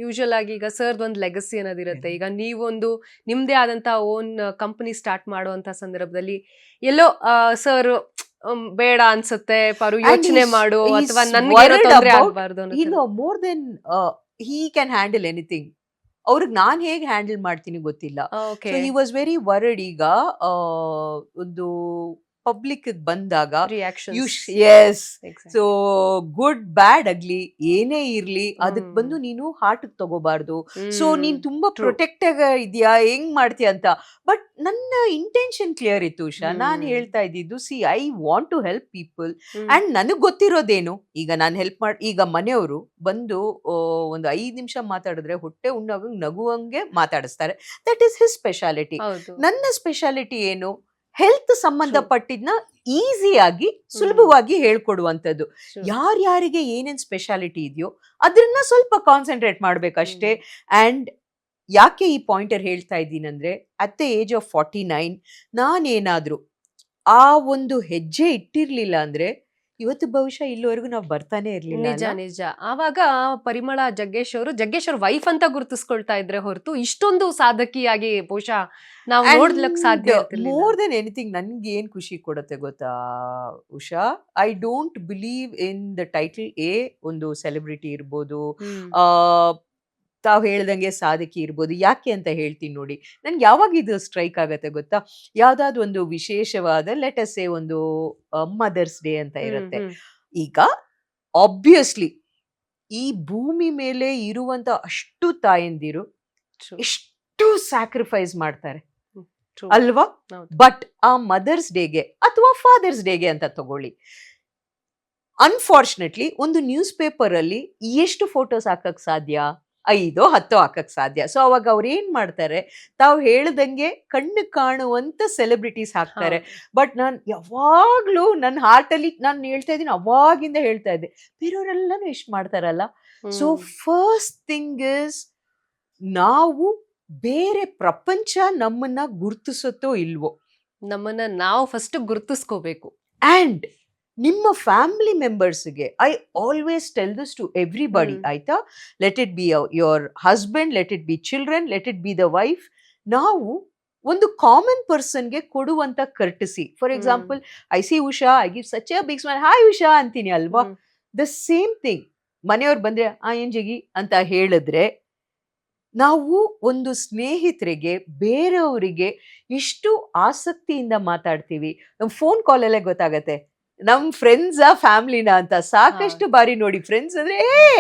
Usual ಆಗಿ ಈಗ ಸರ್ದ್ ಒಂದು ಲೆಗಸಿ ಅನ್ನೋದಿರುತ್ತೆ. ಈಗ ನೀವೊಂದು ನಿಮ್ದೇ ಆದಂತ ಓನ್ ಕಂಪನಿ ಸ್ಟಾರ್ಟ್ ಮಾಡುವಂತ ಸಂದರ್ಭದಲ್ಲಿ ಎಲ್ಲೋ ಸರ್ ಬೇಡ ಅನ್ಸುತ್ತೆ, ಪರು And ಯೋಚನೆ he's ಮಾಡು he's ಅಥವಾ ನನ್ಗೆ ಏನೋ worried ತೊಂದ್ರೆ about, ಆಗ್ಬಾರ್ದು ಅನ್ನೋ you ತರ. know, more than he can handle anything. ಅವ್ರಿಗೆ ನಾನ್ ಹೇಗೆ ಹ್ಯಾಂಡಲ್ ಮಾಡ್ತೀನಿ ಗೊತ್ತಿಲ್ಲ. So okay, he was very word. ಈಗ ಒಂದು ಪಬ್ಲಿಕ್ ಬಂದಾಗ you reactions yes, so exactly. Good bad ugly ಏನೇ ಇರ್ಲಿ ಅದಕ್ ಬಂದು ಹ್ಮ್ ನೀನು ಹಾರ್ಟ್ ತಗೋಬಾರ್ದು. ಸೊ ಹ್ಮ್ ನೀನ್ ತುಂಬಾ ಟ್ರೂ. ಪ್ರೊಟೆಕ್ಟ್ ಇದೆಯಾ, ಹೆಂಗ್ ಮಾಡ್ತೀಯ ಅಂತ. ಬಟ್ ನನ್ನ ಇಂಟೆನ್ಷನ್ ಕ್ಲಿಯರ್ ಇತ್ತು ಉಷಾ. ನಾನ್ ಹ್ಮ್ ಹೇಳ್ತಾ ಇದ್ದಿದ್ದು, see I want to help people hmm and ನನಗ್ ಗೊತ್ತಿರೋದೇನು, ಈಗ ನಾನು ಹೆಲ್ಪ್ ಮಾಡಿ, ಈಗ ಮನೆಯವರು ಬಂದು ಒಂದು 5 ನಿಮಿಷ ಮಾತಾಡಿದ್ರೆ ಹೊಟ್ಟೆ ಉಣ್ಣಾಗ ನಗುವಂಗೆ ಮಾತಾಡಿಸ್ತಾರೆ. That is his speciality. ಹೌದು, ನನ್ನ ಸ್ಪೆಷಾಲಿಟಿ ಏನು, ಹೆಲ್ತ್ ಟ್ರೂ. ಸಂಬಂಧಪಟ್ಟಿದ್ನ ಈಸಿಯಾಗಿ ಸುಲಭವಾಗಿ ಹೇಳ್ಕೊಡುವಂಥದ್ದು. ಟ್ರೂ. ಯಾರ್ಯಾರಿಗೆ ಏನೇನ್ ಸ್ಪೆಷಾಲಿಟಿ ಇದೆಯೋ ಅದನ್ನ ಸ್ವಲ್ಪ ಕಾನ್ಸಂಟ್ರೇಟ್ ಮಾಡ್ಬೇಕಷ್ಟೇ. ಅಂಡ್ ಯಾಕೆ ಈ ಪಾಯಿಂಟರ್ ಹೇಳ್ತಾ ಇದ್ದೀನಂದ್ರೆ, ಅಟ್ ದ ಏಜ್ ಆಫ್ 49 ನಾನೇನಾದ್ರೂ ಆ ಒಂದು ಹೆಜ್ಜೆ ಇಟ್ಟಿರ್ಲಿಲ್ಲ ಅಂದ್ರೆ ಇವತ್ತು ಬಹುಶಃ ಇಲ್ಲಿವರೆಗೂ ನಾವು ಬರ್ತಾನೆ ಇರ್ಲಿಲ್ಲ ನಿಜ ಅಲ್ಲ. ನಿಜ. ಆವಾಗ ಪರಿಮಳ ಜಗ್ಗೇಶ್ ಅವ್ರ ವೈಫ್ ಅಂತ ಗುರುತಿಸ್ಕೊಳ್ತಾ ಇದ್ರೆ ಹೊರತು ಇಷ್ಟೊಂದು ಸಾಧಕಿಯಾಗಿ ಬಹುಶಃ ನಾವು ನೋಡ್ಲಿಕ್ ಸಾಧ್ಯ ಇರ್ತಿರ್ಲಿಲ್ಲ. ಮೋರ್ ದೆನ್ ಎನಿಥಿಂಗ್ ನನ್ಗೆ ಏನ್ ಖುಷಿ ಕೊಡುತ್ತೆ ಗೊತ್ತಾ Usha, I don't believe in the title A. ಒಂದು ಸೆಲೆಬ್ರಿಟಿ ಇರ್ಬೋದು, ಹ್ಮ್ ಆ ತಾವ್ ಹೇಳ್ದಂಗೆ ಸಾಧಕಿ ಇರ್ಬೋದು. ಯಾಕೆ ಅಂತ ಹೇಳ್ತೀನಿ ನೋಡಿ. ನನ್ಗೆ ಯಾವಾಗ ಇದು ಸ್ಟ್ರೈಕ್ ಆಗತ್ತೆ ಗೊತ್ತಾ, ಯಾವ್ದಾದ್ರು ಒಂದು ವಿಶೇಷವಾದ ಲೆಟ್ ಅಸ್ ಸೇ ಒಂದು ಮದರ್ಸ್ ಡೇ ಅಂತ ಹ್ಮ್ ಇರುತ್ತೆ. ಹ್ಮ್ ಈಗ ಆಬ್ವಿಯಸ್ಲಿ ಈ ಭೂಮಿ ಮೇಲೆ ಇರುವಂತ ಅಷ್ಟು ತಾಯಂದಿರು ಟ್ರೂ ಎಷ್ಟು ಸ್ಯಾಕ್ರಿಫೈಸ್ ಮಾಡ್ತಾರೆ ಟ್ರೂ. ಅಲ್ವಾ. ಹೌದು. ಬಟ್ ಆ ಮದರ್ಸ್ ಡೇಗೆ ಅಥವಾ ಫಾದರ್ಸ್ ಡೇಗೆ ಅಂತ ತಗೊಳ್ಳಿ, ಅನ್ಫಾರ್ಚುನೇಟ್ಲಿ ಒಂದು ನ್ಯೂಸ್ ಪೇಪರ್ ಅಲ್ಲಿ ಎಷ್ಟು ಫೋಟೋಸ್ ಹಾಕಕ್ ಸಾಧ್ಯ, 5-10 ಹಾಕಕ್ ಸಾಧ್ಯ. ಸೊ ಅವಾಗ ಅವ್ರು ಏನ್ ಮಾಡ್ತಾರೆ, ತಾವು ಹೇಳ್ದಂಗೆ ಕಣ್ಣು ಕಾಣುವಂತ ಸೆಲೆಬ್ರಿಟೀಸ್ ಹಾಕ್ತಾರೆ. ಹೌದು. ಬಟ್ ನಾನು ಯಾವಾಗ್ಲೂ ನನ್ನ ಹಾರ್ಟ್ ಅಲ್ಲಿ ನಾನು ಹೇಳ್ತಾ ಇದ್ದೀನಿ, ಅವಾಗಿಂದ ಹೇಳ್ತಾ ಇದ್ದೆ, ಬೇರೆಯವರೆಲ್ಲಾನು ಎಷ್ಟು ಮಾಡ್ತಾರಲ್ಲ. So hmm first thing is, ನಾವು ಬೇರೆ ಪ್ರಪಂಚ ನಮ್ಮನ್ನ ಗುರ್ತಿಸುತ್ತೋ ಇಲ್ವೋ, ನಮ್ಮನ್ನ ನಾವು ಫಸ್ಟ್ ಗುರುತಿಸ್ಕೋಬೇಕು. ಅಂಡ್ ನಿಮ್ಮ ಫ್ಯಾಮಿಲಿ ಮೆಂಬರ್ಸ್ಗೆ I always tell this to everybody, hmm ಆಯ್ತಾ. Let it be your husband, let it be children, let it be the wife. ನಾವು ಒಂದು ಕಾಮನ್ ಪರ್ಸನ್ಗೆ ಕೊಡುವಂತ courtesy. For hmm example, I see Usha, I give such a big smile, hi Usha ಅಂತೀನಿ ಅಲ್ವಾ. ಹ್ಮ್ the same thing ಮನೆಯವ್ರು ಬಂದ್ರೆ ಏನ್ ಜಗಿ ಅಂತ ಹೇಳಿದ್ರೆ, ನಾವು ಒಂದು ಸ್ನೇಹಿತರಿಗೆ ಬೇರೆಯವರಿಗೆ ಇಷ್ಟು ಆಸಕ್ತಿಯಿಂದ ಮಾತಾಡ್ತೀವಿ. ನಮ್ ಫೋನ್ ಕಾಲ್ ಅಲ್ಲೇ ಗೊತ್ತಾಗತ್ತೆ ನಮ್ ಫ್ರೆಂಡ್ಸ್ ಫ್ಯಾಮಿಲಿನ ಅಂತ. ಸಾಕಷ್ಟು ಹೌದು ಬಾರಿ ನೋಡಿ, ಫ್ರೆಂಡ್ಸ್ ಅಂದ್ರೆ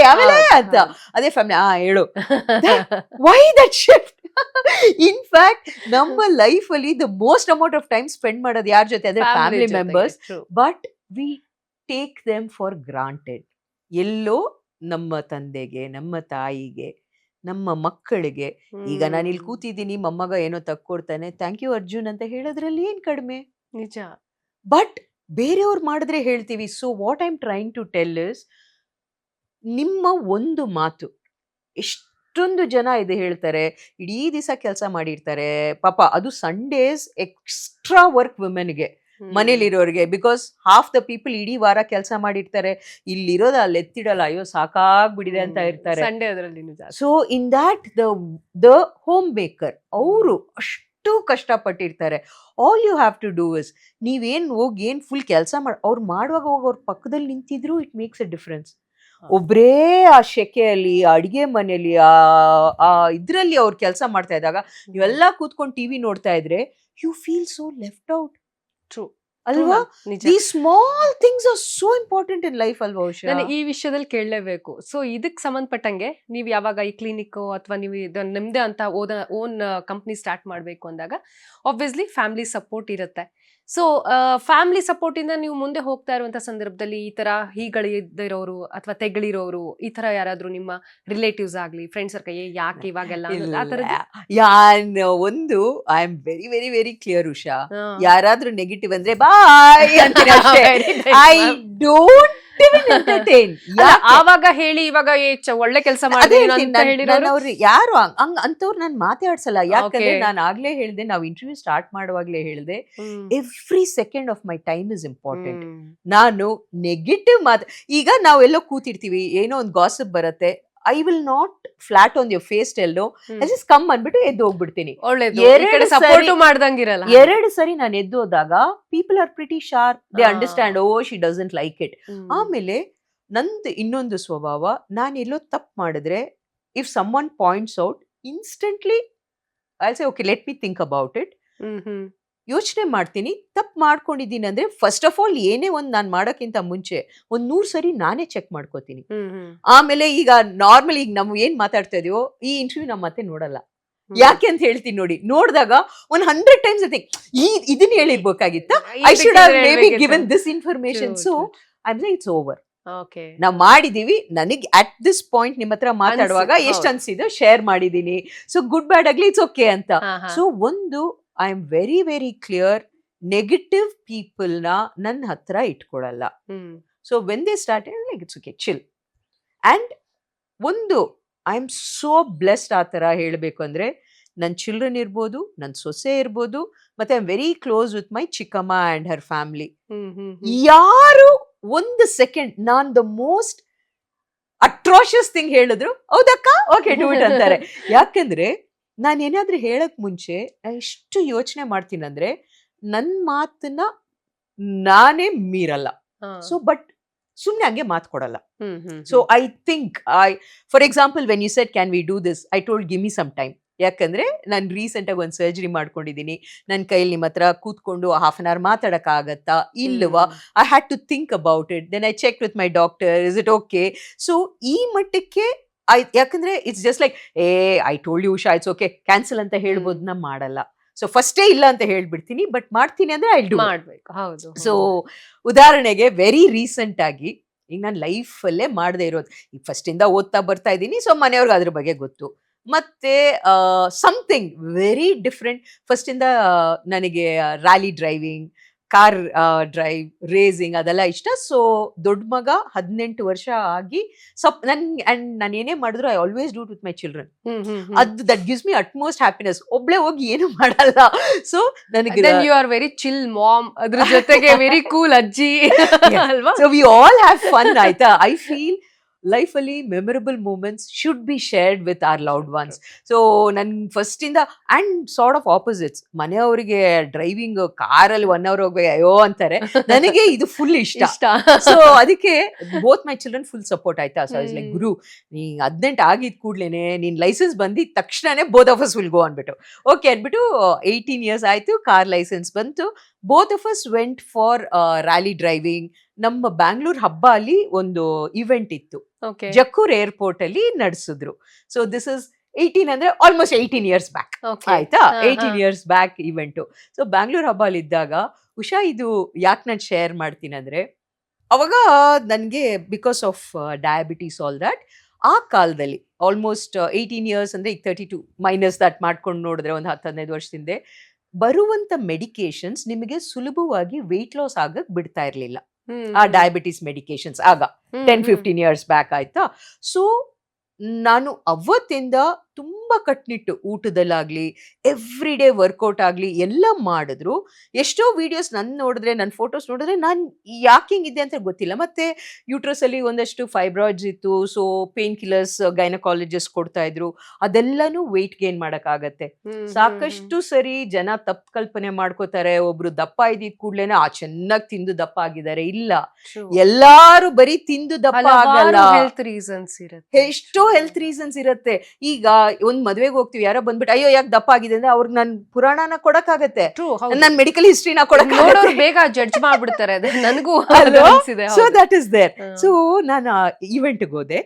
ಆಮೇಲೆ ಹೌದು ಅಂತ, ಹೌದು. ಅದೇ ಫ್ಯಾಮಿಲಿ ಹೇಳು. Why that shift? In fact ನಮ್ಮ ಲೈಫ್ ಅಲ್ಲಿ the most amount of time spend ಮಾಡೋದು ಯಾರ ಜೊತೆ ಅಂದ್ರೆ ಫ್ಯಾಮಿಲಿ ಫ್ಯಾಮಿಲಿ ಜೊತೆಗೆ. Members. True. But we take them for granted. ಎಲ್ಲೋ ನಮ್ಮ ತಂದೆಗೆ, ನಮ್ಮ ತಾಯಿಗೆ, ನಮ್ಮ ಮಕ್ಕಳಿಗೆ, ಈಗ ನಾನು ಇಲ್ಲಿ ಹ್ಮ್ ಕೂತಿದ್ದೀನಿ, ಮೊಮ್ಮಗ ಏನೋ ತಕ್ಕೊಡ್ತಾನೆ, ಥ್ಯಾಂಕ್ ಯು ಅರ್ಜುನ್ ಅಂತ ಹೇಳೋದ್ರಲ್ಲಿ ಏನ್ ಕಡಿಮೆ. ನಿಜ. ಬಟ್ ಬೇರೆಯವ್ರು ಮಾಡಿದ್ರೆ ಹೇಳ್ತೀವಿ. So what I am trying to tell is, ನಿಮ್ಮ ಒಂದು ಮಾತು ಎಷ್ಟೊಂದು ಜನ ಇದು ಹೇಳ್ತಾರೆ, ಇಡೀ ದಿವಸ ಕೆಲಸ ಮಾಡಿರ್ತಾರೆ ಪಾಪ. ಅದು ಸಂಡೇಸ್ ಎಕ್ಸ್ಟ್ರಾ ವರ್ಕ್ ವುಮೆನ್ಗೆ, ಹ್ಮ್ ಮನೇಲಿರೋರಿಗೆ. ಬಿಕಾಸ್ ಹಾಫ್ ದ ಪೀಪಲ್ ಇಡೀ ವಾರ ಕೆಲಸ ಮಾಡಿರ್ತಾರೆ, ಇಲ್ಲಿರೋದು ಅಲ್ಲಿ ಎತ್ತಿಡಲ್ಲ, ಅಯ್ಯೋ ಸಾಕಾಗ್ಬಿಡಿದೆ ಅಂತ ಇರ್ತಾರೆ. ಸಂಡೇ ಅದರಲ್ಲಿ ಜಾಸ್ತಿ. So in that the home baker ಅವರು ಅಷ್ಟು ಕಷ್ಟಪಟ್ಟಿರ್ತಾರೆ. All you have to do is, ನೀವೇನ್ ಹೋಗಿ ಏನ್ ಫುಲ್ ಕೆಲಸ ಮಾಡಿ ಅವ್ರು ಮಾಡುವಾಗ ಹೋಗಿ ಅವ್ರ ಪಕ್ಕದಲ್ಲಿ ನಿಂತಿದ್ರು ಇಟ್ ಮೇಕ್ಸ್ ಅ ಡಿಫ್ರೆನ್ಸ್. ಒಬ್ರೇ ಆ ಶೆಕೆಯಲ್ಲಿ, ಅಡಿಗೆ ಮನೆಯಲ್ಲಿ, ಆ ಇದ್ರಲ್ಲಿ ಅವ್ರು ಕೆಲಸ ಮಾಡ್ತಾ ಇದ್ದಾಗ ನೀವೆಲ್ಲ ಕೂತ್ಕೊಂಡು ಟಿವಿ ನೋಡ್ತಾ ಇದ್ರೆ you feel so left out true ಅಲ್ವಾ. ನಿಜ. The small things are so important in life ಅಲ್ವಾ ಉಷಾ. ನಾನು ಈ ವಿಷಯದಲ್ಲಿ ಕೇಳಲೇಬೇಕು. ಸೊ ಇದಕ್ಕೆ ಸಂಬಂಧಪಟ್ಟಂಗೆ ನೀವು ಯಾವಾಗ ಈ ಕ್ಲಿನಿಕ್ ಅಥವಾ ನೀವು ನಿಮ್ದೇ ಅಂತ ಓನ್ ಕಂಪ್ನಿ ಸ್ಟಾರ್ಟ್ ಮಾಡಬೇಕು ಅಂದಾಗ ಆಬ್ವಿಯಸ್ಲಿ ಫ್ಯಾಮಿಲಿ ಸಪೋರ್ಟ್ ಇರುತ್ತೆ. ಸೊ ಫ್ಯಾಮಿಲಿ ಸಪೋರ್ಟ್ ಇಂದ ನೀವು ಮುಂದೆ ಹೋಗ್ತಾ ಇರುವಂತ ಸಂದರ್ಭದಲ್ಲಿ ಈ ತರ ಹೀಗಳಿರೋರು ಅಥವಾ ತೆಗಳಿರೋರು, ಈ ತರ ಯಾರಾದ್ರೂ ನಿಮ್ಮ ರಿಲೇಟಿವ್ಸ್ ಆಗ್ಲಿ, ಫ್ರೆಂಡ್ಸ್ ಸರ್ಕಲ್, ಯಾಕೆ ಇವಾಗೆಲ್ಲ ಆ ತರದ್ದು? ಒಂದು I am very very very clear Usha. ಹಾ. ಯಾರಾದ್ರೂ ನೆಗೆಟಿವ್ ಅಂದ್ರೆ ಬಾಯ್ ಅಂತೀನಿ ಅಷ್ಟೇ. Very nice, I ma'am. Don't entertain. ಅಲ್ಲ, ಆವಾಗ ಹೇಳಿ ಇವಾಗ ಒಳ್ಳೆ ಕೆಲಸ ಮಾಡಿದೀನಿ ಅಂತ ಹೇಳಿರೋರು ಯಾರು ಅಂತವ್ರು ನಾನು ಮಾತಾಡ್ಸಲ್ಲ. ಯಾಕಂದ್ರೆ Okay. ನಾನು ಆಗ್ಲೇ ಹೇಳ್ದೆ, ನಾವು ಇಂಟರ್ವ್ಯೂ ಸ್ಟಾರ್ಟ್ ಮಾಡುವಾಗ್ಲೇ ಹೇಳ್ದೆ, hmm. Every second of my time is important. Hmm. ನಾನು ನೆಗೆಟಿವ್ ಈಗ ನಾವೆಲ್ಲೋ ಕೂತಿರ್ತೀವಿ, ಏನೋ ಒಂದು ಗಾಸಿಪ್ ಬರುತ್ತೆ, I will not flat on your face ಎಲ್ಲೋ, ಐ ಜಸ್ಟ್ ಕಮ್ ಅಂದ್ಬಿಟ್ಟು ಎದ್ದು ಹೋಗ್ಬಿಡ್ತೀನಿ. ಒಳ್ಳೇದು, ಎರಡು ಸಪೋರ್ಟ್ ಸರಿ- ಮಾಡ್ದಂಗಿರಲ್ಲ. 2 ಸರಿ ನಾನು ಎದ್ದು ಹೋದಾಗ people are pretty sharp, they understand, oh she doesn't like it. ಆಮೇಲೆ ನಂದು ಇನ್ನೊಂದು ಸ್ವಭಾವ, ನಾನು ಎಲ್ಲೋ ತಪ್ಪು ಮಾಡಿದ್ರೆ if someone points out, instantly I say okay let me think about it. ಯೋಚನೆ ಮಾಡ್ತೀನಿ. ತಪ್ಪು ಮಾಡ್ಕೊಂಡಿದ್ದೀನಿ ಅಂದ್ರೆ ಫಸ್ಟ್ ಆಫ್ ಆಲ್ ಏನೇ ಒಂದು ನಾನು ಮಾಡೋಕ್ಕಿಂತ ಮುಂಚೆ 100 ಸರಿ ನಾನೇ ಚೆಕ್ ಮಾಡ್ಕೋತೀನಿ. ಆಮೇಲೆ ಈಗ ನಾರ್ಮಲ್ ಈಗ ನಾವು ಏನ್ ಮಾತಾಡ್ತಾ ಇದೀವೋ ಈ ಇಂಟರ್ವ್ಯೂ ನಮ್ಮ ಮತ್ತೆ ನೋಡಲ್ಲ. ಯಾಕೆ ಅಂತ ಹೇಳ್ತೀನಿ ನೋಡಿ. ನೋಡಿದಾಗ 100 ಟೈಮ್ಸ್ ಇದನ್ನ ಹೇಳಿರ್ಬೇಕಾಗಿತ್ತ, I should have maybe given this information. So I am it's over, ನಾವ್ ಮಾಡಿದೀವಿ. ನನಗೆ ಅಟ್ ದಿಸ್ ಪಾಯಿಂಟ್ ನಿಮ್ಮ ಹತ್ರ ಮಾತಾಡುವಾಗ ಎಷ್ಟು ಅನ್ಸಿದೋ ಶೇರ್ ಮಾಡಿದೀನಿ. So good bad ugly it's okay ಅಂತ. ಸೊ ಒಂದು I am very very clear, negative people ನ ನನ್ನ ಹತ್ರ ಇಟ್ಕೊಳಲ್ಲ. So when they start like it's okay chill. And ಒಂದು ಐ ಆಮ್ ಸೋ ಬ್ಲೆಸ್ಡ್ ಆ ಥರ ಹೇಳಬೇಕು ಅಂದ್ರೆ, ನನ್ನ ಚಿಲ್ಡ್ರನ್ ಇರ್ಬೋದು, ನನ್ನ ಸೊಸೆ ಇರ್ಬೋದು, ಮತ್ತೆ I am very close with my ಚಿಕ್ಕಮ್ಮ ಅಂಡ್ ಹರ್ ಫ್ಯಾಮಿಲಿ. ಯಾರು ಒಂದು ಸೆಕೆಂಡ್ ನಾನ್ ದ ಮೋಸ್ಟ್ ಅಟ್ರಾಷಿಯಸ್ ಥಿಂಗ್ ಹೇಳಿದ್ರು ಹೌದಕ್ಕ ಓಕೆ ಡೂ ಇಟ್ ಅಂತಾರೆ. ಯಾಕಂದ್ರೆ ನಾನು ಏನಾದ್ರೂ ಹೇಳಕ್ ಮುಂಚೆ ಎಷ್ಟು ಯೋಚನೆ ಮಾಡ್ತೀನಿ ಅಂದ್ರೆ ನನ್ನ ಮಾತನ್ನ ನಾನೇ ಮೀರಲ್ಲ. ಸೊ ಬಟ್ ಸುಮ್ಮನೆ ಹಂಗೆ ಮಾತು ಕೊಡಲ್ಲ. So I think for example when you said can we do this, I told give me some time. ಯಾಕಂದ್ರೆ ನಾನು ರೀಸೆಂಟ್ ಆಗಿ ಒಂದು ಸರ್ಜರಿ ಮಾಡ್ಕೊಂಡಿದ್ದೀನಿ. ನನ್ನ ಕೈಯಲ್ಲಿ ನಿಮ್ಮ ಹತ್ರ ಕೂತ್ಕೊಂಡು ½ an hour ಮಾತಾಡಕ್ಕಾಗತ್ತಾ ಇಲ್ವಾ, I had to think about it. Then I check with my doctor, is it okay. So ಈ ಮಟ್ಟಕ್ಕೆ ಯಾಕಂದ್ರೆ it's just like I told you Usha it's okay cancel ಅಂತ ಹೇಳ್ಬೋದು, ನಾ ಮಾಡಲ್ಲ. ಸೊ ಫಸ್ಟೇ ಇಲ್ಲ ಅಂತ ಹೇಳ್ಬಿಡ್ತೀನಿ, ಬಟ್ ಮಾಡ್ತೀನಿ ಅಂದ್ರೆ ಐ ಡು ಮಾಡ್ಬೇಕು. ಹೌದು. ಸೊ ಉದಾಹರಣೆಗೆ ವೆರಿ ರೀಸೆಂಟ್ ಆಗಿ ಈಗ ನಾನು ಲೈಫಲ್ಲೇ ಮಾಡದೇ ಇರೋದು, ಈಗ ಫಸ್ಟ್ ಇಂದ ಓದ್ತಾ ಬರ್ತಾ ಇದ್ದೀನಿ. ಸೊ ಮನೆಯವ್ರಿಗೆ ಅದ್ರ ಬಗ್ಗೆ ಗೊತ್ತು. ಮತ್ತೆ ಸಮಥಿಂಗ್ ವೆರಿ ಡಿಫ್ರೆಂಟ್. ಫಸ್ಟ್ ಇಂದ ನನಗೆ rally driving, car drive, racing ಅದೆಲ್ಲ ಇಷ್ಟ. ಸೊ ದೊಡ್ಡ ಮಗ 18 ವರ್ಷ ಆಗಿ ನಾನು ಏನೇ ಮಾಡಿದ್ರು I always do it with my children. ಅದು that gives me utmost happiness. ಒಬ್ಳೆ ಹೋಗಿ ಏನು ಮಾಡಲ್ಲ. ಸೊ ನನಗೆ you are very chill mom, ಅದ್ರ ಜೊತೆಗೆ ವೆರಿ ಕೂಲ್ ಅಜ್ಜಿ ಅಲ್ವಾ. So we all have fun ಆಯ್ತಾ. ಐ ಫೀಲ್ ಲೈಫಲ್ಲಿ memorable moments should be shared with our loved ones. So ನನ್ ಫಸ್ಟ್ ಇಂದ ಅಂಡ್ ಸಾರ್ಟ್ ಆಫ್ ಆಪೋಸಿಟ್ಸ್, ಮನೆಯವರಿಗೆ ಡ್ರೈವಿಂಗ್ ಕಾರಲ್ಲಿ 1 hour ಹೋಗ್ಬೇಕು ಅಯ್ಯೋ ಅಂತಾರೆ, ನನಗೆ ಇದು ಫುಲ್ ಇಷ್ಟ. ಸೊ ಅದಕ್ಕೆ both my children full support ಆಯ್ತಾ. ಸೊ ಇಸ್ ಲೈಕ್ ಗುರು, ನೀ 18 ಆಗಿದ್ ಕೂಡ್ಲೇನೆ ನಿನ್ ಲೈಸೆನ್ಸ್ ಬಂದಿದ ತಕ್ಷಣನೇ both of us will go ಅನ್ಬಿಟ್ಟು ಓಕೆ ಅಂದ್ಬಿಟ್ಟು 18 years ಆಯ್ತು, ಕಾರ್ ಲೈಸೆನ್ಸ್ ಬಂತು. Both of us went for rally driving. ನಮ್ಮ ಬ್ಯಾಂಗ್ಳೂರ್ ಹಬ್ಬ ಅಲ್ಲಿ ಒಂದು ಇವೆಂಟ್ ಇತ್ತು, ಜಕ್ಕೂರ್ ಏರ್ಪೋರ್ಟ್ ಅಲ್ಲಿ ನಡೆಸಿದ್ರು. ಸೊ ದಿಸ್ ಇಸ್ 18 ಅಂದ್ರೆ ಆಲ್ಮೋಸ್ಟ್ 18 years ಬ್ಯಾಕ್ ಆಯ್ತಾ. 18 years back event. So Bangalore ಹಬ್ಬ ಅಲ್ಲಿ ಇದ್ದಾಗ ಉಷಾ ಇದು ಯಾಕೆ ನಾನು ಶೇರ್ ಮಾಡ್ತೀನಿ ಅಂದ್ರೆ, ಅವಾಗ ನನಗೆ because of diabetes all that, ಆ ಕಾಲದಲ್ಲಿ ಆಲ್ಮೋಸ್ಟ್ 18 years ಅಂದ್ರೆ ಈಗ 32 ಮೈನಸ್ ದಟ್ ಮಾಡ್ಕೊಂಡು ನೋಡಿದ್ರೆ ಒಂದು 10-15 ವರ್ಷದಿಂದ ಬರುವಂತ ಮೆಡಿಕೇಶನ್ಸ್ ನಿಮಗೆ ಸುಲಭವಾಗಿ ವೆಯ್ಟ್ ಲಾಸ್ ಆಗಕ್ ಬಿಡ್ತಾ ಇರ್ಲಿಲ್ಲ. ಆ ಡಯಾಬಿಟಿಸ್ ಮೆಡಿಕೇಶನ್ಸ್ ಆಗ 10-15 years ಬ್ಯಾಕ್ ಆಯ್ತಾ. ಸೊ ನಾನು ಅವತ್ತಿಂದ ತುಂಬಾ ಕಟ್ನಿಟ್ಟು ಊಟದಲ್ಲಾಗ್ಲಿ, ಎವ್ರಿ ಡೇ ವರ್ಕೌಟ್ ಆಗ್ಲಿ ಎಲ್ಲ ಮಾಡಿದ್ರು. ಎಷ್ಟೋ ವಿಡಿಯೋಸ್ ನನ್ನ ನೋಡಿದ್ರೆ, ನನ್ನ ಫೋಟೋಸ್ ನೋಡಿದ್ರೆ ನಾನು ಯಾಕೆ ಹಿಂಗಿದೆ ಅಂತ ಗೊತ್ತಿಲ್ಲ. ಮತ್ತೆ ಯೂಟ್ರಸ್ ಅಲ್ಲಿ ಒಂದಷ್ಟು ಫೈಬ್ರಾಯ್ಡ್ಸ್ ಇತ್ತು. ಸೊ ಪೇನ್ ಕಿಲ್ಲರ್ಸ್ ಗೈನಕಾಲಜಿಸ್ಟ್ ಕೊಡ್ತಾ ಇದ್ರು. ಅದೆಲ್ಲಾನು ವೆಯ್ಟ್ ಗೇನ್ ಮಾಡಕ್ಕಾಗತ್ತೆ. ಸಾಕಷ್ಟು ಸರಿ ಜನ ತಪ್ಪು ಕಲ್ಪನೆ ಮಾಡ್ಕೋತಾರೆ, ಒಬ್ರು ದಪ್ಪ ಇದ್ದಿದ್ ಕೂಡ್ಲೇನೆ ಚೆನ್ನಾಗಿ ತಿಂದು ದಪ್ಪ ಆಗಿದ್ದಾರೆ. ಇಲ್ಲ, ಎಲ್ಲಾರು ಬರೀ ತಿಂದು ದಪ್ಪ ಆಗಲ್ಲ. ಹೆಲ್ತ್ ರೀಸನ್ಸ್ ಇರುತ್ತೆ, ಎಷ್ಟೋ ಹೆಲ್ತ್ ರೀಸನ್ಸ್ ಇರುತ್ತೆ. ಈಗ ಒಂದ್ ಮದ್ವೆಗೆ ಹೋಗ್ತೀವಿ, ಯಾರೋ ಬಂದ್ಬಿಟ್ಟು ಅಯ್ಯೋ ಯಾಕೆ ದಪ್ಪ ಆಗಿದೆ ಅಂದ್ರೆ ಅವ್ರಿಗೆ ನನ್ ಪುರಾಣನ ಕೊಡಕ್ಕಾಗತ್ತೆ, ನನ್ ಮೆಡಿಕಲ್ ಹಿಸ್ಟ್ರಿನ ಕೊಡಕ್ಕಾಗತ್ತೆ. ಬೇಗ ಜಡ್ಜ್ ಮಾಡ್ಬಿಡ್ತಾರೆ. ನನಗೂ so that is there. So ನಾನು ಇವೆಂಟ್ಗೆ ಹೋದೆ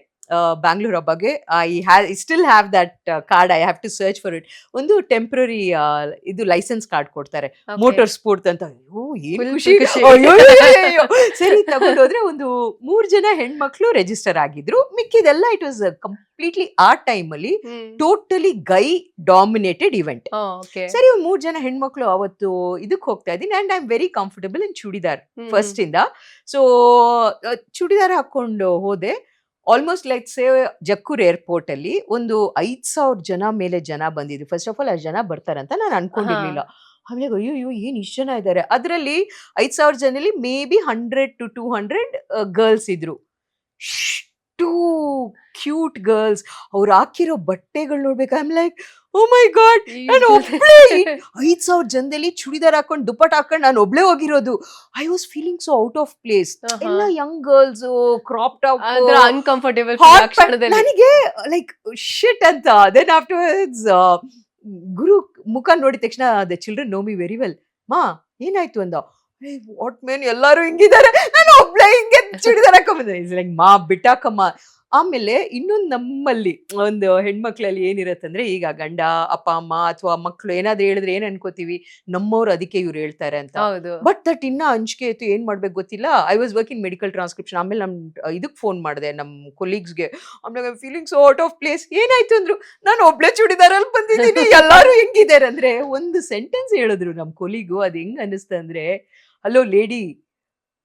ಬ್ಯಾಂಗ್ಳೂರ್ ಹಬ್ಬಗೆ. I still have that card, I have to search for it. ಒಂದು ಟೆಂಪ್ರರಿ ಇದು ಲೈಸೆನ್ಸ್ ಕಾರ್ಡ್ ಕೊಡ್ತಾರೆ, ಮೋಟಾರ್ ಸ್ಪೋರ್ಟ್ ಅಂತ. ಅಯ್ಯೋ ಏನ್ ಖುಷಿ. ಸರಿ ತಗೊಂಡೋದ್ರೆ ಒಂದು 3 ಜನ ಹೆಣ್ಮಕ್ಳು ರಿಜಿಸ್ಟರ್ ಆಗಿದ್ರು. ಮಿಕ್ಕಿದೆಲ್ಲ ಇಟ್ ವಾಸ್ ಕಂಪ್ಲೀಟ್ಲಿ ಆ ಟೈಮ್ ಅಲ್ಲಿ ಟೋಟಲಿ ಗೈ ಡಾಮಿನೇಟೆಡ್ ಇವೆಂಟ್. ಸರಿ, 3 ಜನ ಹೆಣ್ಮಕ್ಳು ಅವತ್ತು ಇದಕ್ಕೆ ಹೋಗ್ತಾ ಇದ್ದೀನಿ. And I am very comfortable in churidar first ಇಂದ. ಸೊ ಚೂಡಿದಾರ್ ಹಾಕೊಂಡು ಹೋದೆ. ಆಲ್ಮೋಸ್ಟ್ ಲೈಕ್ ಸೇ ಜಕ್ಕೂರ್ ಏರ್ಪೋರ್ಟ್ ಅಲ್ಲಿ ಒಂದು 5,000 ಜನ ಮೇಲೆ ಜನ ಬಂದಿದ್ರು. ಫಸ್ಟ್ ಆಫ್ ಆಲ್ ಅಷ್ಟು ಜನ ಬರ್ತಾರಂತ ನಾನು ಅನ್ಕೊಂಡಿರ್ಲಿಲ್ಲ. ಆಮೇಲೆ ಅಯ್ಯೋ ಏನ್ ಇಷ್ಟು ಜನ ಇದ್ದಾರೆ. ಅದರಲ್ಲಿ 5,000 ಜನದಲ್ಲಿ ಮೇ ಬಿ 100 to 200 ಗರ್ಲ್ಸ್ ಇದ್ರು. ಅಷ್ಟು ಕ್ಯೂಟ್ ಗರ್ಲ್ಸ್. ಅವ್ರು ಹಾಕಿರೋ ಬಟ್ಟೆಗಳು ನೋಡ್ಬೇಕು. I am like, oh my God, ನಾನು ಒಬ್ಳೇ 5,000 ಜನದಲ್ಲಿ ಚೂಡಿದಾರ್ ಹಾಕೊಂಡು ದುಪ್ಪಟ್ಟ ಹಾಕೊಂಡು ನಾನು ಒಬ್ಳೇ ಹೋಗಿರೋದು. I was feeling so out of place. ಎಲ್ಲ young girls, crop top, uncomfortable ನನಗೆ ಲೈಕ್ ಶಿಟ್ ಅಂತ. ದೆನ್ ಆಫ್ಟರ್ವರ್ಡ್ಸ್ ಗುರು ಮುಖ ನೋಡಿದ ತಕ್ಷಣ the children know me very well. ಮಾ ಏನಾಯ್ತು ಅಂದ. ವಾಟ್ ಮೇನ್ ಎಲ್ಲಾರು ಹಿಂಗಿದ್ದಾರೆ, ನಾನು ಒಬ್ಳೆ ಹಿಂಗೆ ಚೂಡಿದಾರ್ ಹಾಕೊಂಡ್ಬಂದೆ. ಲೈಕ್ ಮಾ ಬಿಟ್ಟಾಕಮ್ಮ. ಆಮೇಲೆ ಇನ್ನೊಂದು ನಮ್ಮಲ್ಲಿ ಒಂದು ಹೆಣ್ಮಕ್ಳಲ್ಲಿ ಏನಿರತ್ತಂದ್ರೆ, ಈಗ ಗಂಡ ಅಪ್ಪ ಅಮ್ಮ ಅಥವಾ ಮಕ್ಳು ಏನಾದ್ರು ಹೇಳಿದ್ರೆ ಏನ್ ಅನ್ಕೋತೀವಿ, ನಮ್ಮವ್ರು ಅದಕ್ಕೆ ಇವ್ರು ಹೇಳ್ತಾರೆ ಅಂತ. ಬಟ್ ದಟ್ ಇನ್ನ ಅಂಜಿಕೆ ಇತ್ತು, ಏನ್ ಮಾಡ್ಬೇಕು ಗೊತ್ತಿಲ್ಲ. I was working medical transcription. ಆಮೇಲೆ ನಮ್ ಇದಕ್ ಫೋನ್ ಮಾಡಿದೆ ನಮ್ ಕೊಲೀಗ್ಸ್ಗೆ. ಆಮೇಲೆ feeling so out of place. ಏನಾಯ್ತು ಅಂದ್ರು, ನಾನು ಒಬ್ಳೆ ಚೂಡಿದಾರಲ್ಲಿ ಬಂದಿದ್ದೀನಿ, ಎಲ್ಲಾರು ಹೆಂಗಿದ್ದಾರೆ ಅಂದ್ರೆ. ಒಂದು ಸೆಂಟೆನ್ಸ್ ಹೇಳಿದ್ರು ನಮ್ ಕೊಲೀಗು. ಅದ್ ಹೆಂಗ್ ಅನಿಸ್ತಂದ್ರೆ, ಹಲೋ ಲೇಡಿ,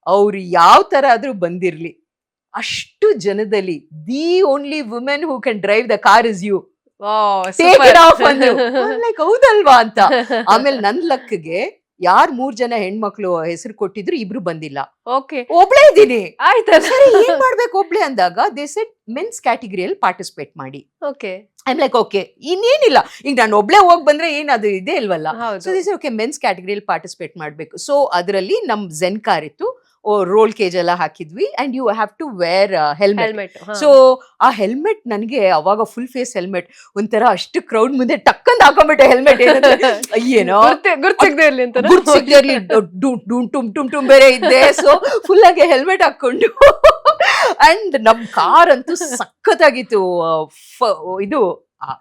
ಅವ್ರು ಯಾವ ತರ ಆದ್ರೂ ಬಂದಿರ್ಲಿ, ಅಷ್ಟು ಜನದಲ್ಲಿ the only women who can drive the car is you. Take it off ಅಂದ್ರು. ಲೈಕ್ ಹೌದಲ್ವಾ ಅಂತ. ಆಮೇಲೆ ನನ್ ಲಕ್ಗೆ ಯಾರ್ 3 ಜನ ಹೆಣ್ಮಕ್ಳು ಹೆಸರು ಕೊಟ್ಟಿದ್ರು, ಇಬ್ರು ಬಂದಿಲ್ಲ. ಓಕೆ, ಒಬ್ಳೇ ಇದ್ದೀನಿ. ಆಯ್ತಾ? ಸರಿ, ಏನ್ ಮಾಡ್ಬೇಕು ಒಬ್ಳೆ ಅಂದಾಗ ದೇ ಸೆಡ್ ಮೆನ್ಸ್ ಕ್ಯಾಟಗರಿಯಲ್ಲಿ ಪಾರ್ಟಿಸಿಪೇಟ್ ಮಾಡಿ. ಓಕೆ, ಐಮ್ ಲೈಕ್ ಓಕೆ, ಇನ್ನೇನಿಲ್ಲ, ಈಗ ನಾನು ಒಬ್ಳೆ ಹೋಗ್ ಬಂದ್ರೆ ಏನದು ಇದೆ ಇಲ್ವಲ್ಲ. ಸೊ ದಿಸ್ ಓಕೆ, ಮೆನ್ಸ್ ಕ್ಯಾಟಗರಿಯಲ್ಲಿ ಪಾರ್ಟಿಸಿಪೇಟ್ ಮಾಡ್ಬೇಕು. ಸೊ ಅದರಲ್ಲಿ ನಮ್ ಝೆನ್ ಕಾರ್ ಇತ್ತು, ರೋಲ್ ಕೇಜ್ ಎಲ್ಲ ಹಾಕಿದ್ವಿ. And you have to wear helmet. So ಆ ಹೆಲ್ಮೆಟ್ ನನಗೆ ಅವಾಗ ಫುಲ್ ಫೇಸ್ ಹೆಲ್ಮೆಟ್, ಒಂಥರ ಅಷ್ಟು ಕ್ರೌಡ್ ಮುಂದೆ ಟಕ್ಕಂದ್ ಹಾಕೊಂಡ್ಬಿಟ್ಟೆ ಹೆಲ್ಮೆಟ್. ಏನೋ ಟುಮ್ ಬೇರೆ ಇದ್ದೆ. ಸೊ ಫುಲ್ ಆಗಿ ಹೆಲ್ಮೆಟ್ ಹಾಕೊಂಡು ಅಂಡ್ ನಮ್ ಕಾರ್ ಅಂತೂ ಸಖತ್ತಾಗಿತ್ತು. ಇದು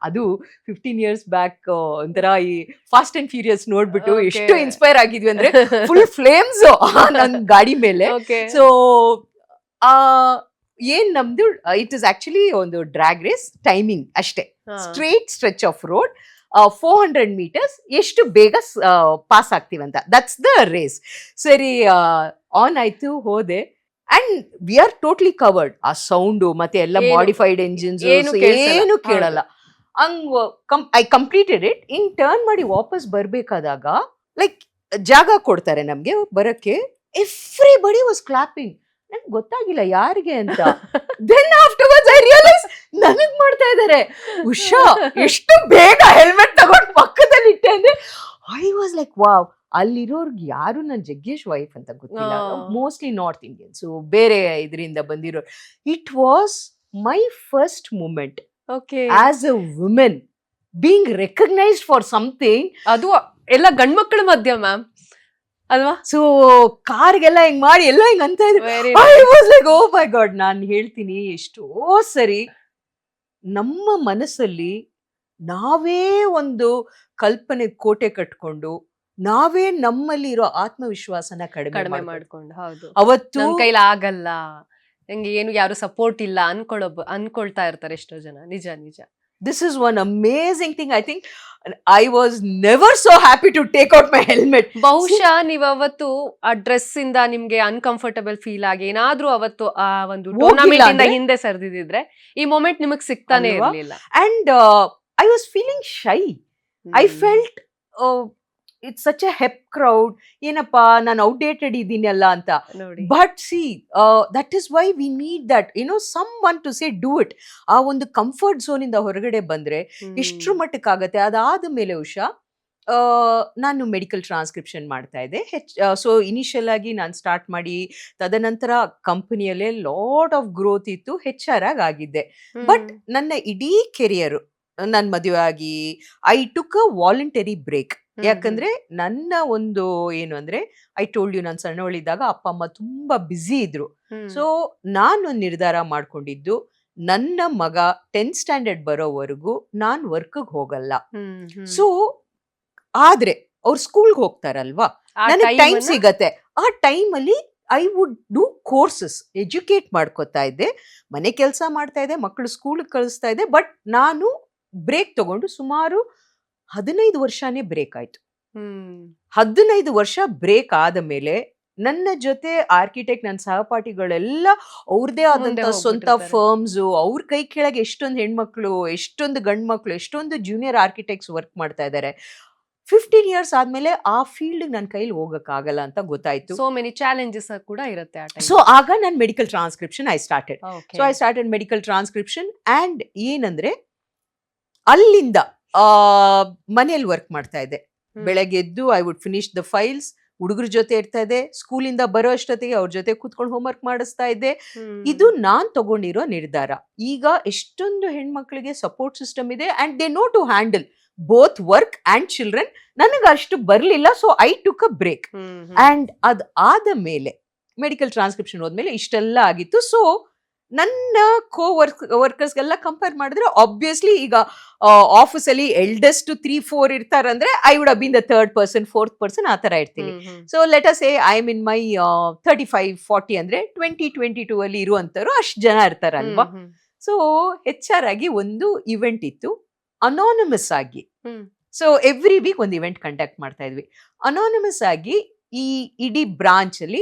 ಅದು 15 years ಬ್ಯಾಕ್ ಒಂಥರ ಈ ಫಾಸ್ಟ್ ಅಂಡ್ ಫ್ಯೂರಿಯಸ್ ನೋಡ್ಬಿಟ್ಟು ಎಷ್ಟು ಇನ್ಸ್ಪೈರ್ ಆಗಿದ್ವಿ ಅಂದ್ರೆ, ಫುಲ್ ಫ್ಲೇಮ್ಸ್ ನನ್ ಗಾಡಿ ಮೇಲೆ. ಸೊ ಏನ್ ನಮ್ದು ಇಟ್ ಇಸ್ ಆಕ್ಚುಲಿ ಒಂದು ಡ್ರ್ಯಾಗ್ ರೇಸ್ ಟೈಮಿಂಗ್ ಅಷ್ಟೇ. Straight stretch of road, 400 meters ಎಷ್ಟು ಬೇಗ ಪಾಸ್ ಆಗ್ತೀವಂತ, ದಟ್ಸ್ ದ ರೇಸ್. ಸರಿ, ಆನ್ ಆಯ್ತು, ಹೋದೆ. And we are totally covered. ಆ ಸೌಂಡು ಮತ್ತೆ ಎಲ್ಲ ಮಾಡಿಫೈಡ್ ಎಂಜಿನ್ಸ್ ಏನು ಕೇಳಲ್ಲ. I completed it. ಹಿಂಗ್ ಟರ್ನ್ ಮಾಡಿ ವಾಪಸ್ ಬರ್ಬೇಕಾದಾಗ ಲೈಕ್ ಜಾಗ ಕೊಡ್ತಾರೆ ನಮ್ಗೆ ಬರಕ್ಕೆ. Everybody was clapping. ನನ್ಗೆ ಗೊತ್ತಾಗಿಲ್ಲ ಯಾರಿಗೆ ಅಂತ. ದೆನ್ ಆಫ್ಟರ್ವರ್ಡ್ಸ್ ಐ ರಿಯಲೈಸ್ ನನಗ್ ಮಾಡ್ತಾ ಇದಾರೆ. ಉಷಾ ಎಷ್ಟು ಬೇಗ ಹೆಲ್ಮೆಟ್ ತಗೊಂಡು ಪಕ್ಕದಲ್ಲಿ ಇಟ್ಟೆ ಅಂದ್ರೆ ಐ ವಾಸ್ ಲೈಕ್ ವಾವ್. ಅಲ್ಲಿರೋರ್ಗೆ ಯಾರು ನನ್ ಜಗ್ಗೇಶ್ ವೈಫ್ ಅಂತ ಗೊತ್ತಿಲ್ಲ, ಮೋಸ್ಟ್ಲಿ ನಾರ್ತ್ ಇಂಡಿಯನ್ಸ್, ಬೇರೆ ಇದರಿಂದ ಬಂದಿರೋ. It was my first moment as a women being recognised for something. ಅದು ಎಲ್ಲ ಗಂಡ್ಮಕ್ಳ ಮಧ್ಯ ಮ್ಯಾಮ್ ಅಲ್ವಾ? ಸೊ ಕಾರ್ಗೆಲ್ಲ ಹಿಂಗ್ ಮಾಡಿ ಎಲ್ಲ ಹಿಂಗ್ ಅಂತ ಇದ್ರು. I was like oh my God. ನಾನ್ ಹೇಳ್ತೀನಿ, ಎಷ್ಟೋ ಸರಿ ನಮ್ಮ ಮನಸ್ಸಲ್ಲಿ ನಾವೇ ಒಂದು ಕಲ್ಪನೆ ಕೋಟೆ ಕಟ್ಕೊಂಡು ನಾವೇ ನಮ್ಮಲ್ಲಿ ಇರೋ ಆತ್ಮವಿಶ್ವಾಸನ ಕಡಿಮೆ ಮಾಡ್ಕೊಂಡು, ಹೌದು, ಅವತ್ತು ನನ್ ಕೈಲಿ ಆಗಲ್ಲ, ನಂಗೆ ಏನು ಯಾರು ಸಪೋರ್ಟ್ ಇಲ್ಲ ಅನ್ಕೊಳ್ತಾ ಇರ್ತಾರೆ ಎಷ್ಟೋ ಜನ. ನಿಜ ನಿಜ. This is one amazing thing. I think I was never so happy to take out my helmet. ಬಹುಶಃ ನೀವು ಅವತ್ತು ಆ ಡ್ರೆಸ್ ಇಂದ ನಿಮ್ಗೆ ಅನ್ಕಂಫರ್ಟಬಲ್ ಫೀಲ್ ಆಗಿ ಏನಾದ್ರೂ ಅವತ್ತು ಆ ಒಂದು ಟೂರ್ನಮೆಂಟ್ ಇಂದ ಹಿಂದೆ ಸರ್ದಿದ್ರೆ ಈ ಮೊಮೆಂಟ್ ನಿಮಗ್ ಸಿಗ್ತಾನೆ ಇರ್ಲಿಲ್ಲ. And I was feeling shy. I felt it's such a hep crowd. ಏನಪ್ಪ ನಾನು ಔಟ್ಡೇಟೆಡ್ ಇದ್ದೀನಲ್ಲ ಅಂತ. But see that is why we need that, someone to say do it. ಆ ಒಂದು ಕಂಫರ್ಟ್ ಝೋನ್ ಇಂದ ಹೊರಗಡೆ ಬಂದ್ರೆ ಎಷ್ಟ್ರ ಮಟ್ಟಕ್ಕಾಗತ್ತೆ. ಅದಾದ ಮೇಲೆ ಉಷಾ ನಾನು ಮೆಡಿಕಲ್ ಟ್ರಾನ್ಸ್ಕ್ರಿಪ್ಷನ್ ಮಾಡ್ತಾ ಇದ್ದೆ. ಸೊ ಇನಿಷಿಯಲ್ ಆಗಿ ನಾನು ಸ್ಟಾರ್ಟ್ ಮಾಡಿ ತದನಂತರ ಕಂಪನಿಯಲ್ಲೇ ಲಾಟ್ ಆಫ್ ಗ್ರೋತ್ ಇತ್ತು, HR ಆಗಿದ್ದೆ. ಬಟ್ ನನ್ನ ಇಡೀ ಕೆರಿಯರ್, ನನ್ನ ಮದುವೆ ಆಗಿ I took a voluntary break. ಯಾಕಂದ್ರೆ ನನ್ನ ಒಂದು ಏನು ಅಂದ್ರೆ, ಐ ಟೋಲ್ಡ್ ಯು, ನಾನು ಸಣ್ಣವಳಿದ್ದಾಗ ಅಪ್ಪ ಅಮ್ಮ ತುಂಬಾ ಬ್ಯುಸಿ ಇದ್ರು. ಸೊ ನಾನೊಂದು ನಿರ್ಧಾರ ಮಾಡ್ಕೊಂಡಿದ್ದು, ನನ್ನ ಮಗ 10th ಸ್ಟ್ಯಾಂಡರ್ಡ್ ಬರೋವರೆಗೂ ನಾನ್ ವರ್ಕ್ ಹೋಗಲ್ಲ. ಸೊ ಆದ್ರೆ ಅವ್ರು ಸ್ಕೂಲ್ಗೆ ಹೋಗ್ತಾರಲ್ವಾ, ನನಗೆ ಟೈಮ್ ಸಿಗತ್ತೆ. ಆ ಟೈಮಲ್ಲಿ I would do courses, educate ಮಾಡ್ಕೋತಾ ಇದ್ದೆ, ಮನೆ ಕೆಲಸ ಮಾಡ್ತಾ ಇದ್ದೆ, ಮಕ್ಕಳು ಸ್ಕೂಲ್ಗೆ ಕಳಿಸ್ತಾ ಇದ್ದೆ. ಬಟ್ ನಾನು ಬ್ರೇಕ್ ತಗೊಂಡು ಸುಮಾರು 15 ವರ್ಷನೇ ಬ್ರೇಕ್ ಆಯ್ತು. 15 ವರ್ಷ ಬ್ರೇಕ್ ಆದ ಮೇಲೆ ನನ್ನ ಜೊತೆ ಆರ್ಕಿಟೆಕ್ಟ್, ನನ್ನ ಸಹಪಾಠಿಗಳೆಲ್ಲ ಅವ್ರದೇ ಆದಂತ ಸ್ವಂತ ಫರ್ಮ್ಸ್, ಅವ್ರ ಕೈ ಕೆಳಗೆ ಎಷ್ಟೊಂದು ಹೆಣ್ಮಕ್ಳು, ಎಷ್ಟೊಂದು ಗಂಡ್ಮಕ್ಳು, ಎಷ್ಟೊಂದು ಜೂನಿಯರ್ ಆರ್ಕಿಟೆಕ್ಟ್ಸ್ ವರ್ಕ್ ಮಾಡ್ತಾ ಇದ್ದಾರೆ. 15 years ಆದ್ಮೇಲೆ ಆ ಫೀಲ್ಡ್ ನನ್ನ ಕೈಲಿ ಹೋಗಕ್ಕಾಗಲ್ಲ ಅಂತ ಗೊತ್ತಾಯ್ತು. ಸೋ ಮೆನಿ ಚಾಲೆಂಜಸ್ ಕೂಡ ಇರುತ್ತೆ ಆ ಟೈಮ್. ಸೊ ಆಗ ನಾನು medical transcription I started. Okay. So I started medical transcription and ಏನಂದ್ರೆ ಅಲ್ಲಿಂದ ಮನೇಲಿ ವರ್ಕ್ ಮಾಡ್ತಾ ಇದ್ದೆ. ಬೆಳಗ್ಗೆ ಎದ್ದು I would finish the files, ಹುಡುಗರ ಜೊತೆ ಇರ್ತಾ ಇದ್ದೆ, ಸ್ಕೂಲಿಂದ ಬರೋ ಅಷ್ಟೊತ್ತಿಗೆ ಅವ್ರ ಜೊತೆ ಕೂತ್ಕೊಂಡು ಹೋಮ್ವರ್ಕ್ ಮಾಡಿಸ್ತಾ ಇದ್ದೆ. ಇದು ನಾನ್ ತಗೊಂಡಿರೋ ನಿರ್ಧಾರ. ಈಗ ಎಷ್ಟೊಂದು ಹೆಣ್ಮಕ್ಳಿಗೆ ಸಪೋರ್ಟ್ ಸಿಸ್ಟಮ್ ಇದೆ and they know to handle both work and children. ನನಗೆ ಅಷ್ಟು ಬರ್ಲಿಲ್ಲ, so I took a break. And ಅದ್ ಆದ ಮೇಲೆ ಮೆಡಿಕಲ್ ಟ್ರಾನ್ಸ್ಕ್ರಿಪ್ಷನ್ ಹೋದ್ಮೇಲೆ ಇಷ್ಟೆಲ್ಲ ಆಗಿತ್ತು. ಸೊ ನನ್ನ ವರ್ಕರ್ಸ್ಗೆಲ್ಲ ಕಂಪೇರ್ ಮಾಡಿದ್ರೆ ಆಬ್ವಿಯಸ್ಲಿ ಈಗ ಆಫೀಸಲ್ಲಿ ಎಲ್ಡೆಸ್ಟ್ 3-4 ಇರ್ತಾರಂದ್ರೆ I would have been the 3rd person 4th person ಆ ತರ ಇರ್ತೀನಿ. So let us say I am in my 35-40 ಅಂದ್ರೆ 20-22 ಅಲ್ಲಿ ಇರುವಂತರು ಅಷ್ಟು ಜನ ಇರ್ತಾರಲ್ವಾ. ಸೊ ಹೆಚ್ಚಾರಾಗಿ ಒಂದು ಇವೆಂಟ್ ಇತ್ತು ಅನಾನಮಸ್ ಆಗಿ. ಸೊ ಎವ್ರಿ ವೀಕ್ ಒಂದು ಇವೆಂಟ್ ಕಂಡಕ್ಟ್ ಮಾಡ್ತಾ ಇದ್ವಿ ಅನಾನಮಸ್ ಆಗಿ. ಈ ಇಡೀ ಬ್ರಾಂಚ್ ಅಲ್ಲಿ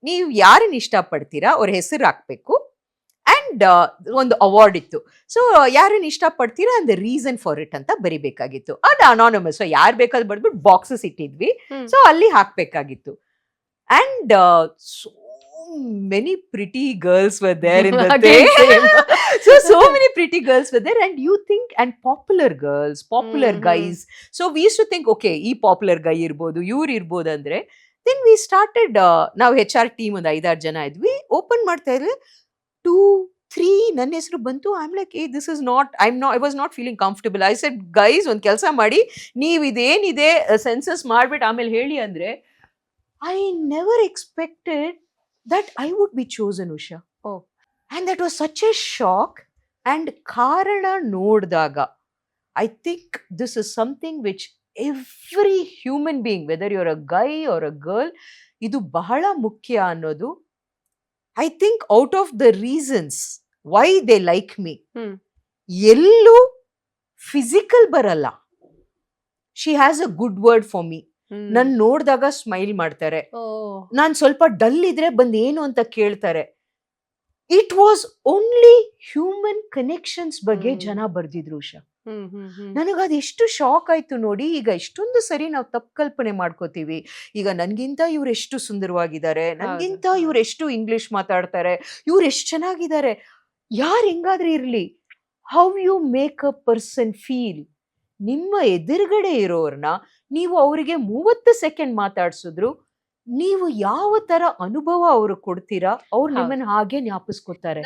ನೀವು ಯಾರನ್ನ ಇಷ್ಟಪಡ್ತೀರಾ ಅವ್ರ ಹೆಸರು ಹಾಕ್ಬೇಕು ಅಂಡ್ ಒಂದು ಅವಾರ್ಡ್ ಇತ್ತು. ಸೊ ಯಾರನ್ನ ಇಷ್ಟಪಡ್ತೀರಾ ಅಂಡ್ ರೀಸನ್ ಫಾರ್ ಇಟ್ ಅಂತ ಬರಿಬೇಕಾಗಿತ್ತು. ಅದು ಅನಾನಮಸ್, ಯಾರು ಬೇಕಾದ್ ಬರ್ಬಿಟ್ಟು ಬಾಕ್ಸಸ್ ಇಟ್ಟಿದ್ವಿ. ಸೊ ಅಲ್ಲಿ ಹಾಕ್ಬೇಕಾಗಿತ್ತು. And so many pretty girls were there in the day. So many pretty girls were there and you think, and popular girls, popular guys. So we used to think, okay, ಈ popular ಗೈ ಇರ್ಬೋದು, ಇವ್ರು ಇರ್ಬೋದು ಅಂದ್ರೆ. Then we started, ನಾವು HR team ಒಂದು 5-6 ಜನ ಇದ್ವಿ. Open ಮಾಡ್ತಾ ಇದ್ರೆ 2-3 ನನ್ನ ಹೆಸರು ಬಂತು. I am like, this is not, I was not feeling comfortable. I said, guys ಒಂದು ಕೆಲಸ ಮಾಡಿ, ನೀವು ಇದೇನಿದೆ ಸೆನ್ಸಸ್ ಮಾಡ್ಬಿಟ್ಟು ಆಮೇಲೆ ಹೇಳಿ ಅಂದ್ರೆ. I never expected that I would be chosen, Usha. And that was such a shock. And ಕಾರಣ ನೋಡಿದಾಗ I think this is something which every human being, whether you're a guy or a girl, ಇದು ಬಹಳ ಮುಖ್ಯ ಅನ್ನೋದು. I think out of the reasons why they like me, ಎಲ್ಲೂ physical ಬರಲ್ಲ. She has a good word for me. ನನ್ ನೋಡಿದಾಗ smile ಮಾಡ್ತಾರೆ. ನಾನ್ ಸ್ವಲ್ಪ ಡಲ್ ಇದ್ರೆ ಬಂದ್ ಏನು ಅಂತ ಕೇಳ್ತಾರೆ. It was only human connections ಬಗ್ಗೆ ಜನ ಬರ್ದಿದ್ರು ಉಷಾ. ನನಗದು ಎಷ್ಟು ಶಾಕ್ ಆಯ್ತು ನೋಡಿ. ಈಗ ಎಷ್ಟೊಂದು ಸರಿ ನಾವು ತಪ್ಪು ಕಲ್ಪನೆ ಮಾಡ್ಕೋತೀವಿ. ಈಗ ನನ್ಗಿಂತ ಇವ್ರು ಎಷ್ಟು ಸುಂದರವಾಗಿದ್ದಾರೆ, ನನ್ಗಿಂತ ಇವ್ರು ಎಷ್ಟು ಇಂಗ್ಲಿಷ್ ಮಾತಾಡ್ತಾರೆ, ಇವ್ರು ಎಷ್ಟು ಚೆನ್ನಾಗಿದ್ದಾರೆ. ಯಾರು ಹೆಂಗಾದ್ರೆ ಇರ್ಲಿ, how you make a person feel. ನಿಮ್ಮ ಎದುರುಗಡೆ ಇರೋರ್ನ ನೀವು ಅವರಿಗೆ 30 ಸೆಕೆಂಡ್ ಮಾತಾಡ್ಸಿದ್ರು, ನೀವು ಯಾವ ತರ ಅನುಭವ ಅವರು ಕೊಡ್ತೀರಾ, ಅವ್ರು ನಿಮ್ಮನ್ನ ಹಾಗೆ ಜ್ಞಾಪಿಸ್ಕೊತಾರೆ.